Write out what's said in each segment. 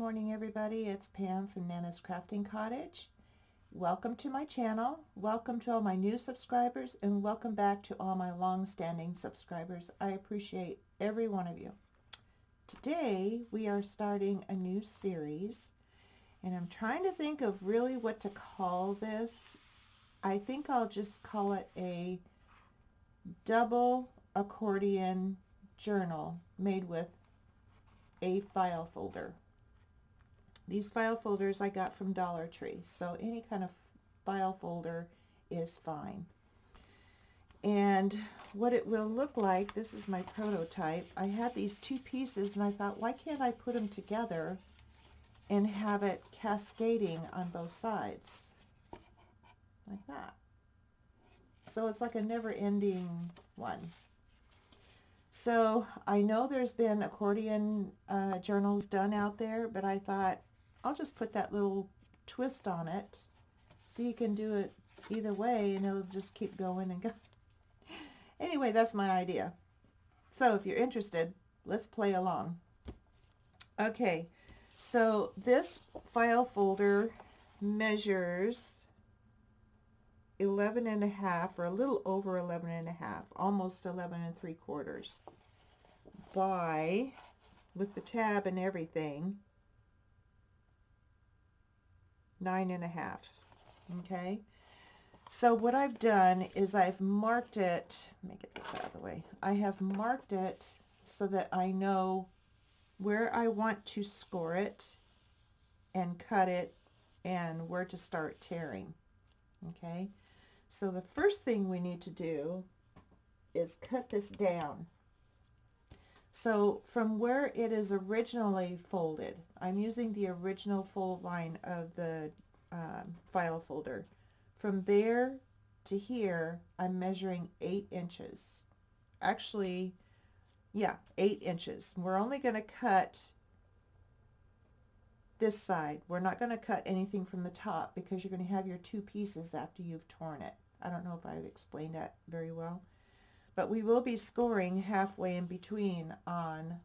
morning, everybody. It's Pam from Nana's Crafting Cottage. Welcome to my channel. Welcome to all my new subscribers, and welcome back to all my long-standing subscribers. I appreciate every one of you. Today we are starting a new series, and I'm trying to think of really what to call this. I think I'll just call it a double accordion journal made with a file folder. These file folders I got from Dollar Tree, so any kind of file folder is fine. And what it will look like, this is my prototype. I had these two pieces and I thought, why can't I put them together and have it cascading on both sides? Like that. So it's like a never-ending one. So I know there's been accordion journals done out there, but I thought I'll just put that little twist on it so you can do it either way and it'll just keep going and go. Anyway, that's my idea. So if you're interested, let's play along. Okay, so this file folder measures 11.5 or a little over 11.5, almost 11 3/4 by, with the tab and everything, 9.5. Okay, so what I've done is I've marked it, let me get this out of the way, I have marked it so that I know where I want to score it and cut it and where to start tearing. Okay, so the first thing we need to do is cut this down. So from where it is originally folded, I'm using the original fold line of the file folder. From there to here, I'm measuring 8 inches. Actually, yeah, 8 inches. We're only going to cut this side. We're not going to cut anything from the top because you're going to have your two pieces after you've torn it. I don't know if I've explained that very well. But we will be scoring halfway in between on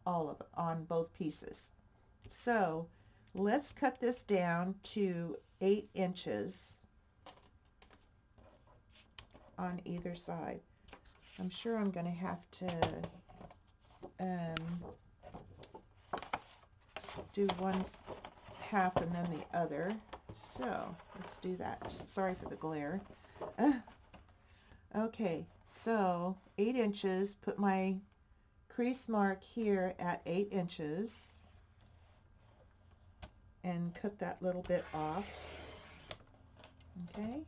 on both pieces. So let's cut this down to 8 inches on either side. I'm sure I'm going to have to do one half and then the other. So let's do that. Sorry for the glare. Okay, so 8 inches, put my crease mark here at 8 inches and cut that little bit off. Okay,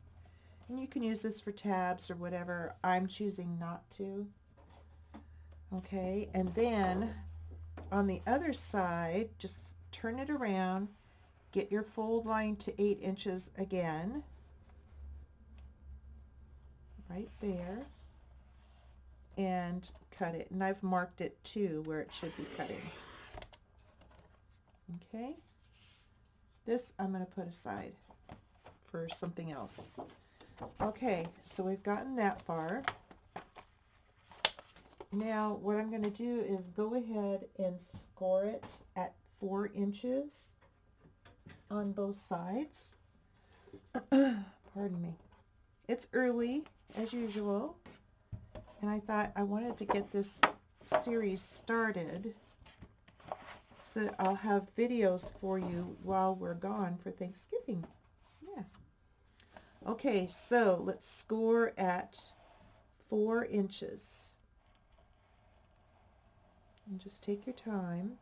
and you can use this for tabs or whatever. I'm choosing not to. Okay, and then on the other side, just turn it around, get your fold line to 8 inches again. Right there, and cut it, and I've marked it too where it should be cutting. Okay, this I'm going to put aside for something else. Okay, so we've gotten that far. Now what I'm going to do is go ahead and score it at 4 inches on both sides. Pardon me. It's early as usual, and I thought I wanted to get this series started so that I'll have videos for you while we're gone for Thanksgiving. Yeah. Okay, so let's score at 4 inches. And just take your time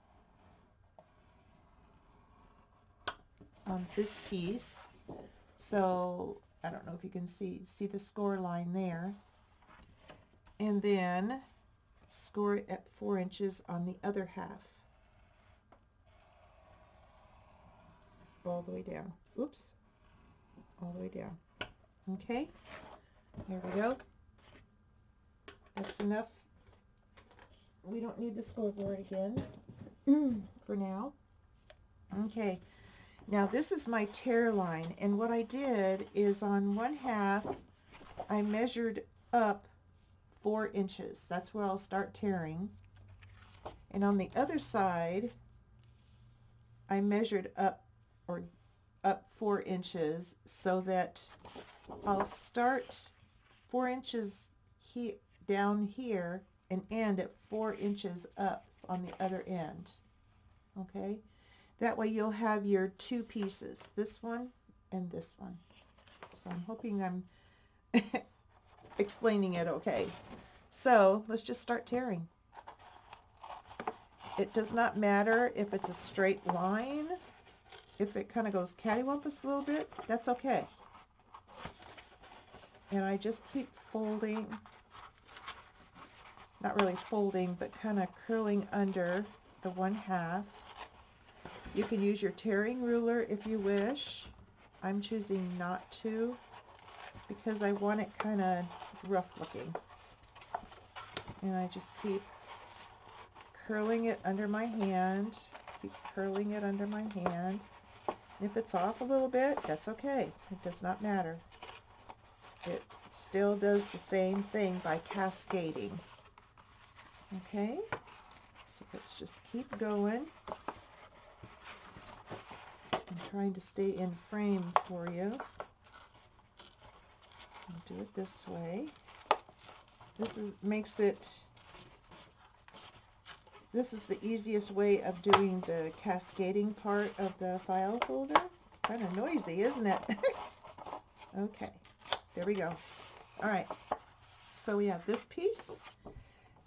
on this piece. So I don't know if you can see the score line there. And then score it at 4 inches on the other half. All the way down. Oops. All the way down. Okay. There we go. That's enough. We don't need the scoreboard again for now. Okay. Now this is my tear line, and what I did is on one half I measured up 4 inches. That's where I'll start tearing. And on the other side I measured up 4 inches so that I'll start 4 inches down here and end at 4 inches up on the other end. Okay, that way you'll have your 2 pieces, this one and this one. So I'm hoping I'm explaining it okay. So let's just start tearing. It does not matter if it's a straight line. If it kind of goes cattywampus a little bit, that's okay. And I just keep folding, not really folding, but kind of curling under the 1/2. You can use your tearing ruler if you wish. I'm choosing not to because I want it kind of rough looking. And I just keep curling it under my hand, keep curling it under my hand. If it's off a little bit, that's okay. It does not matter. It still does the same thing by cascading. Okay, so let's just keep going. I'm trying to stay in frame for you. I'll do it this way. This is the easiest way of doing the cascading part of the file folder. Kind of noisy, isn't it? Okay, there we go. All right, so we have this piece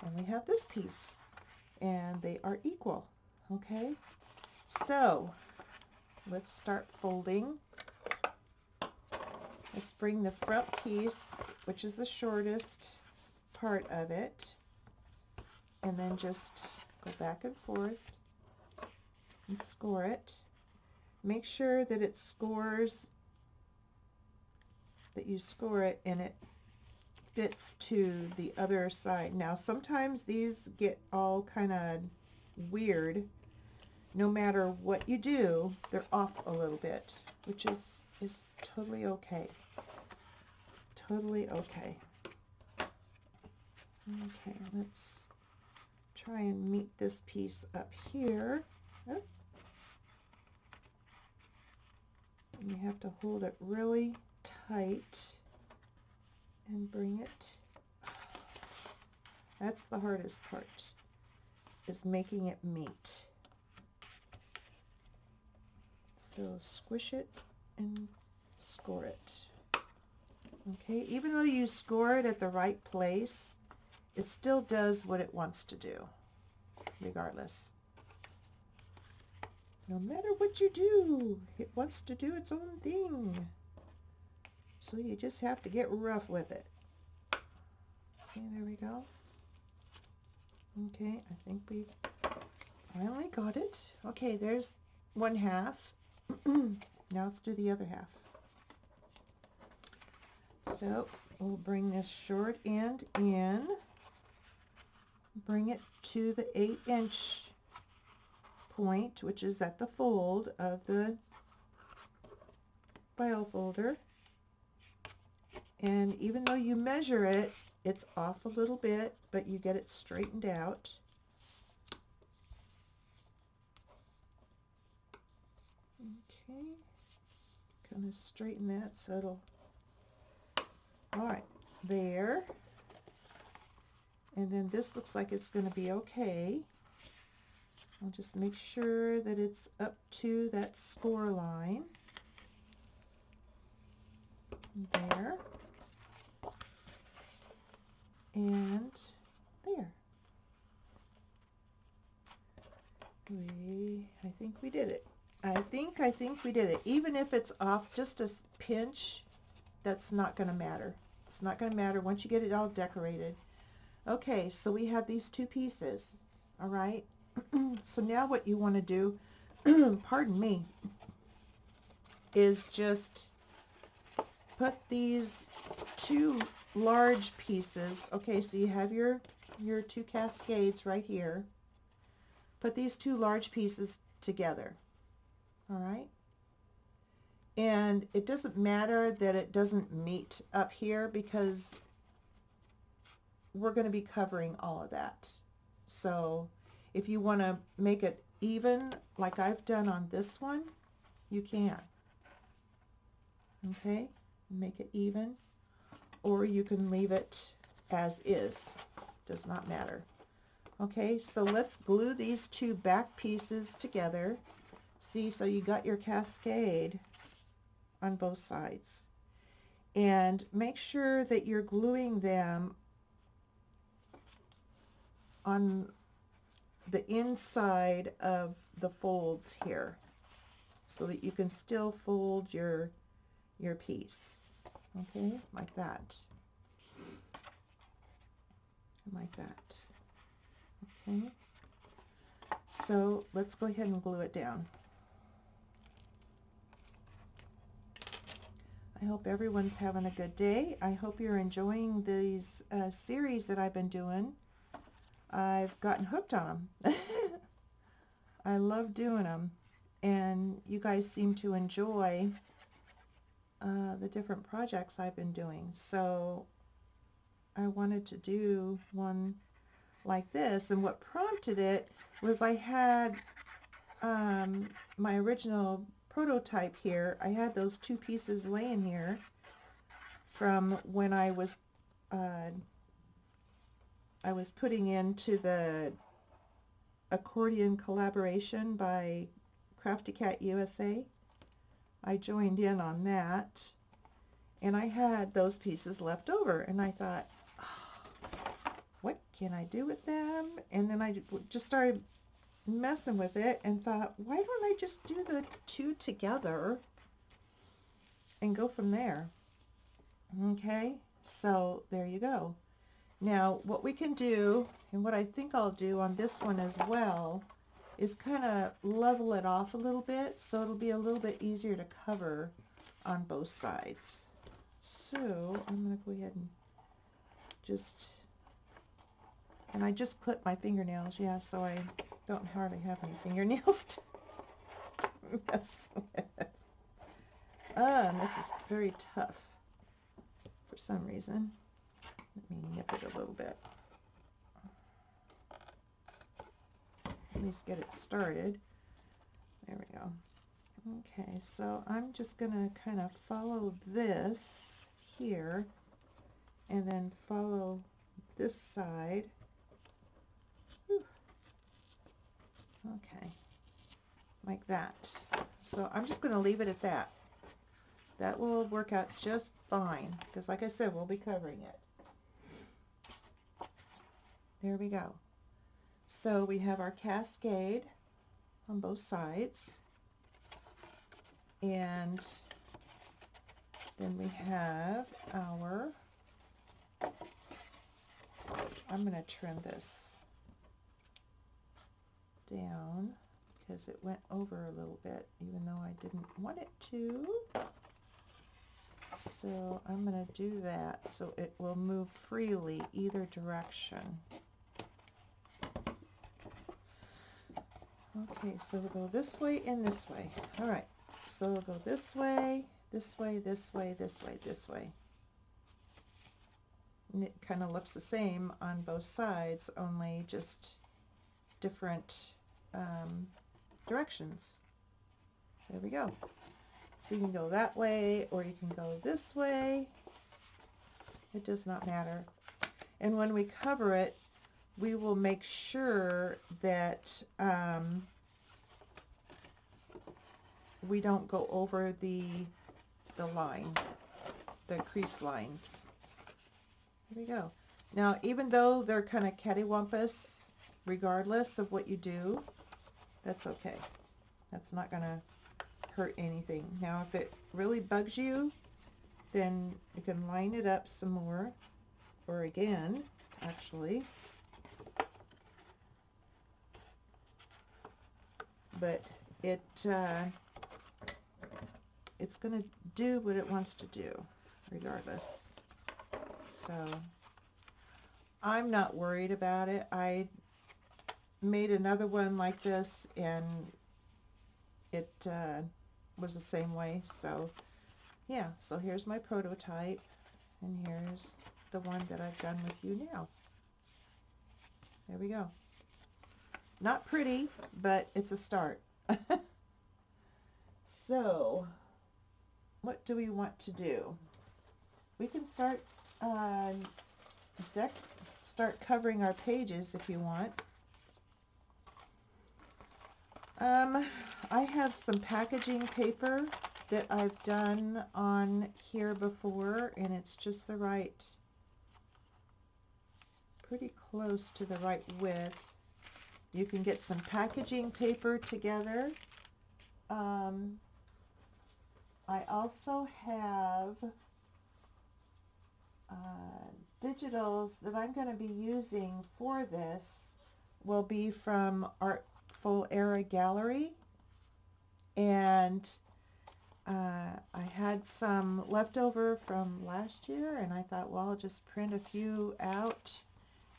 and we have this piece, and they are equal. Okay, so let's start folding. Let's bring the front piece, which is the shortest part of it, and then just go back and forth and score it. Make sure that it scores, that you score it and it fits to the other side. Now sometimes these get all kind of weird. No matter what you do, they're off a little bit, which is totally okay. Totally okay. Okay, let's try and meet this piece up here. Oh. And you have to hold it really tight and bring it. That's the hardest part, is making it meet. So squish it and score it. Okay, even though you score it at the right place, it still does what it wants to do, regardless. No matter what you do, it wants to do its own thing. So you just have to get rough with it. Okay, there we go. Okay, I think we finally got it. Okay, there's 1/2. Now let's do the other half. So we'll bring this short end in, bring it to the 8-inch point, which is at the fold of the file folder. And even though you measure it, it's off a little bit, but you get it straightened out. Okay, kind of straighten that so it'll, all right, there. And then this looks like it's going to be okay. I'll just make sure that it's up to that score line. There. And there. I think we did it. I think we did it. Even if it's off just a pinch, that's not going to matter. It's not going to matter once you get it all decorated. Okay, so we have these 2 pieces. All right. So now what you want to do, pardon me, is just put these 2 large pieces. Okay, so you have your 2 cascades right here. Put these 2 large pieces together. All right. And it doesn't matter that it doesn't meet up here because we're going to be covering all of that. So if you want to make it even like I've done on this one, you can. Okay, make it even, or you can leave it as is, does not matter. Okay, so let's glue these two back pieces together. See, so you got your cascade on both sides. And make sure that you're gluing them on the inside of the folds here so that you can still fold your piece. Okay, like that. Like that. Okay. So let's go ahead and glue it down. I hope everyone's having a good day. I hope you're enjoying these series that I've been doing. I've gotten hooked on them. I love doing them, and you guys seem to enjoy the different projects I've been doing. So I wanted to do one like this, and what prompted it was I had my original prototype here. I had those two pieces laying here from when I was putting into the Accordion collaboration by Crafty Cat USA. I joined in on that, and I had those pieces left over, and I thought, oh, what can I do with them? And then I just started messing with it and thought, why don't I just do the two together and go from there? Okay, so there you go. Now what we can do, and what I think I'll do on this one as well, is kind of level it off a little bit so it'll be a little bit easier to cover on both sides. So I'm going to go ahead and just, and I just clipped my fingernails, yeah, so I don't hardly have any fingernails to mess with. And this is very tough for some reason. Let me nip it a little bit. At least get it started. There we go. Okay, so I'm just going to kind of follow this here and then follow this side. Whew. Okay, like that. So I'm just going to leave it at that. That will work out just fine because, like I said, we'll be covering it. There we go. So we have our cascade on both sides, and then we have our, I'm going to trim this down because it went over a little bit even though I didn't want it to. So I'm going to do that so it will move freely either direction. Okay, so we'll go this way and this way. All right, so we'll go this way, this way, this way, this way, this way. And it kind of looks the same on both sides, only just different directions. There we go. So you can go that way or you can go this way. It does not matter. And when we cover it, we will make sure that we don't go over the line, the crease lines. There we go. Now, even though they're kind of cattywampus, regardless of what you do, that's okay. That's not going to hurt anything. Now, if it really bugs you, then you can line it up some more, or again, actually. But it's going to do what it wants to do, regardless. So I'm not worried about it. I made another one like this, and it was the same way. So yeah, so here's my prototype, and here's the one that I've done with you now. There we go. Not pretty, but it's a start. So, what do we want to do? We can start start covering our pages if you want. I have some packaging paper that I've done on here before, and it's just the right, pretty close to the right width. You can get some packaging paper together. I also have digitals that I'm going to be using for this will be from Artful Gallery, and I had some left over from last year, and I thought, well, I'll just print a few out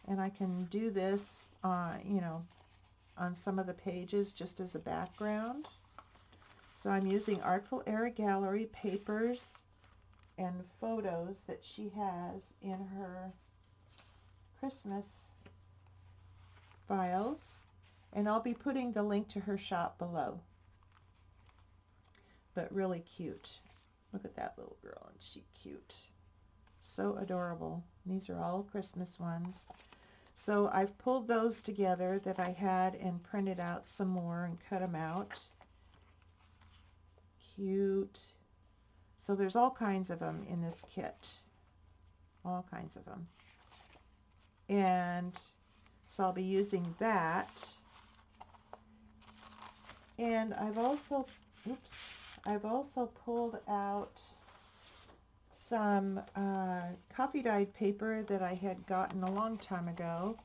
and I can do this you know, on some of the pages just as a background. So I'm using Artful Gallery papers and photos that she has in her Christmas files, and I'll be putting the link to her shop below. But really cute. Look at that little girl, and she's cute. So adorable. These are all Christmas ones. So I've pulled those together that I had and printed out some more and cut them out. Cute. So there's all kinds of them in this kit. All kinds of them. And so I'll be using that. And I've also pulled out some coffee dyed paper that I had gotten a long time ago.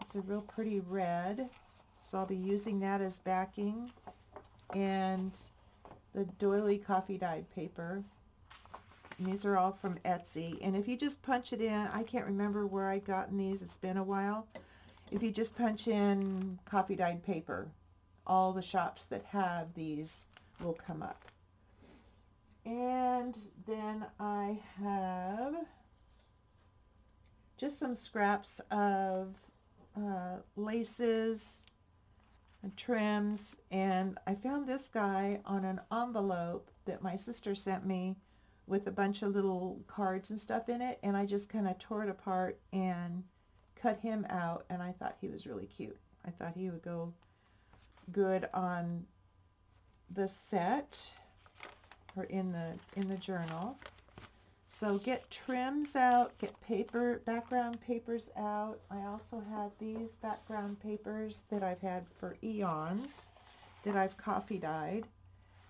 It's a real pretty red. So I'll be using that as backing. And the doily coffee dyed paper. And these are all from Etsy. And if you just punch it in, I can't remember where I'd gotten these. It's been a while. If you just punch in coffee dyed paper, all the shops that have these will come up. And then I have just some scraps of laces and trims, and I found this guy on an envelope that my sister sent me with a bunch of little cards and stuff in it, and I just kind of tore it apart and cut him out, and I thought he was really cute. I thought he would go good on the set or in the journal. So get trims out, get paper, background papers out. I also have these background papers that I've had for eons that I've coffee dyed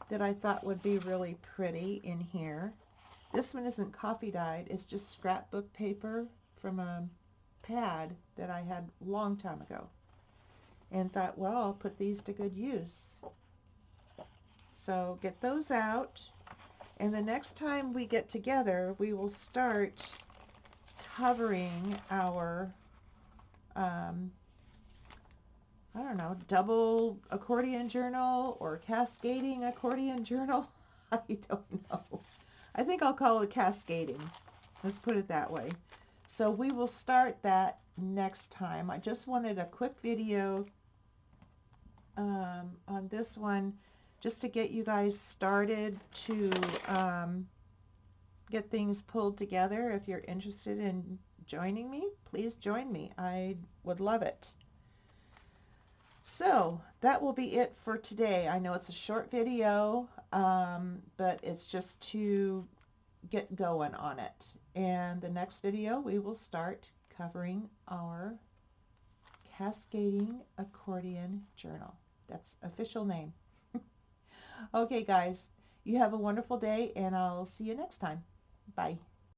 that I thought would be really pretty in here. This one isn't coffee dyed, it's just scrapbook paper from a pad that I had a long time ago. And thought, well, I'll put these to good use. So get those out. And the next time we get together, we will start covering our, I don't know, double accordion journal or cascading accordion journal. I don't know. I think I'll call it cascading. Let's put it that way. So we will start that next time. I just wanted a quick video on this one, just to get you guys started to get things pulled together. If you're interested in joining me, please join me. I would love it. So that will be it for today. I know it's a short video, but it's just to get going on it. And the next video we will start covering our Cascading Accordion Journal. That's official name. Okay, guys, you have a wonderful day, and I'll see you next time. Bye.